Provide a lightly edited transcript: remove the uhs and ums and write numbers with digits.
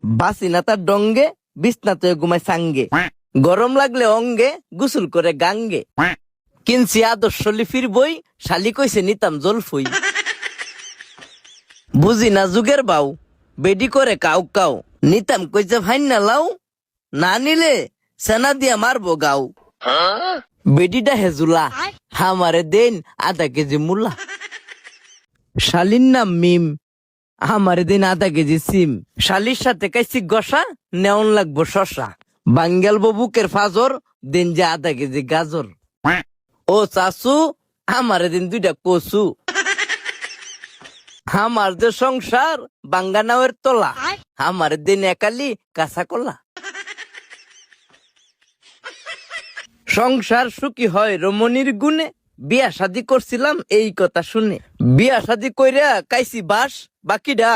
বাসি না তার ডঙ্গে, বিছনাতে ঘুমায় সাঙ্গে, গরম লাগলে অঙ্গে, গোসল করে গাঙ্গে। কিনছি আদর্শ লিপির বই, শালি কইছে নিতাম জলফুই। বুঝি না যুগের বাউ, বেডি করে কাউ কাউ, নিতাম কইছে ভাইন না লাউ, না নিলে সেনা দিয়া মারবো গাও। বেডিটা হেজুলা, আমারে দেন আধা কেজি মূলা। শালির নাম মিম, আমারে দিন আধা কেজি সিম। শালির সাথে কাইছি গসা, নেওন লাগবো শশা। বাঙ্গাল বুকের ফাজর, দিন যে আধা কেজি গাজর। ও চাচু, আমারে দিন 2টা কচু। আমার যে সংসার বাঙ্গানাওয়ের তলা, আমার দিন একালি কাঁচা কলা। সংসার সুখী হয় রমণীর গুণে, বিয়া শাদি করছিলাম এই কথা শুনে। বিয়া শাদি কইরা কাইছি বাস, বাকিটা